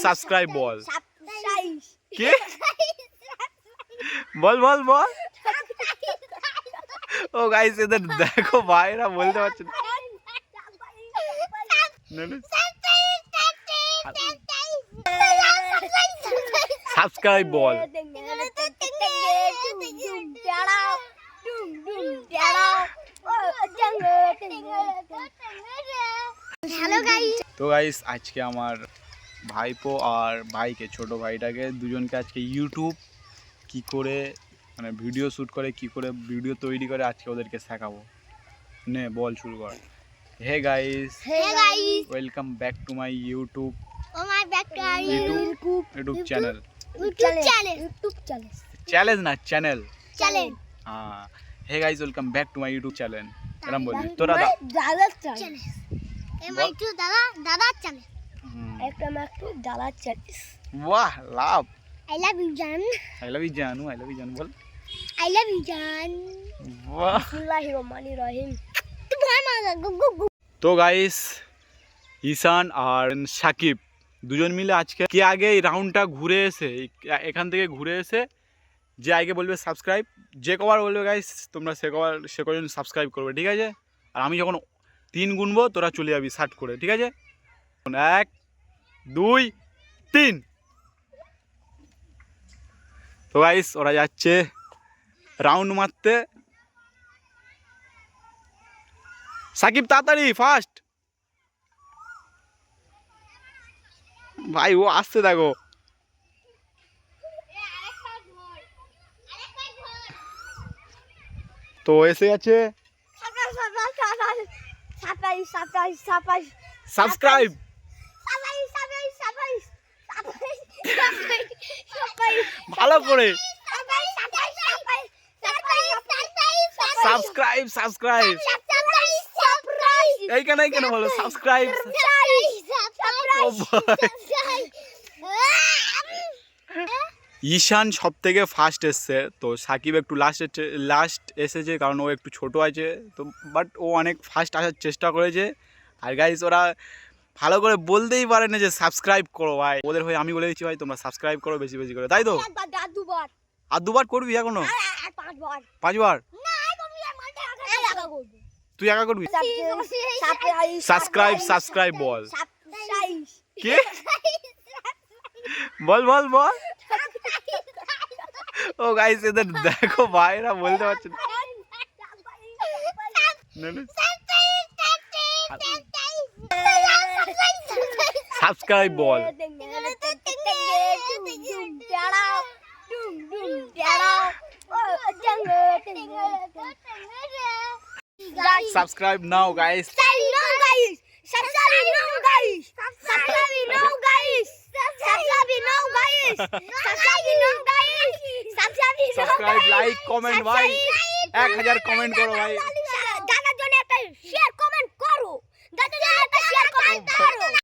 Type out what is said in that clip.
subscribe বল কি বল বল বল ও guys এদের দেখো ভাইরা বলতে পারছে না সাবস্ক্রাইব বল তো গাইস আজকে আমার ভাইপো আর ভাইকে ছোট ভাইটাকে দুজনকে আজকে ইউটিউব কি করে মানে ভিডিও শ্যুট করে কি করে ভিডিও তৈরি করে আজকে ওদেরকে শেখাবো নে বল শুরু কর hey guys welcome back to my YouTube YouTube channel challenge না চ্যানেল হ্যাঁ hey guys welcome back to my YouTube channel এরকম বলবি তোরা দাদা চ্যানেল দাদা চ্যানেল वाह लाभ I love you Jan I love you जानू बोल I love you Jan वाह बिस्मिल्लाहिर्रहमानिर्रहीम तो गाइस ঈশান আর সাকিব দুজন মিলে আজকে কি আগে এই রাউন্ডটা ঘুরে এসে এখান থেকে ঘুরে এসে যে আগে বলবে সাবস্ক্রাইব যে কবার বলবে গাইস তোমরা সে কজন সাবস্ক্রাইব করবে ঠিক আছে আর আমি যখন 3 গুনবো তোরা চলে যাবি শার্ট করে ঠিক আছে 1 2 3 তো গাইস ওরা যাচ্ছে রাউন্ড মারতে সাকিব তাড়াতাড়ি ফাস্ট ভাই ও আসছে দেখো তো এসে গেছে সাবস্ক্রাইব ভালো করে সাবস্ক্রাইব এইখানে কেন বলো সাবস্ক্রাইব ঈশান সব থেকে ফার্স্ট এসছে তো সাকিব একটু লাস্ট এসেছে কারণ ও একটু ছোট আছে তো বাট ও অনেক ফার্স্ট আসার চেষ্টা করেছে আর গাইস ওরা ভালো করে বলতেই পারে না যে সাবস্ক্রাইব করো ভাই ওদের হয়ে আমি বলে দিচ্ছি ভাই তোমরা সাবস্ক্রাইব করো বেশি বেশি করে তাই তো আর দুবার করবি এখনো 5 বার তুই একা করবি সাবস্ক্রাইব বল কি বল বল বল ও গাইস এদের দেখো ভাইরা বলতে পারছে না সাবস্ক্রাইব বল subscribe now guys subscribe like comment भाई 1000 कमेंट करो भाई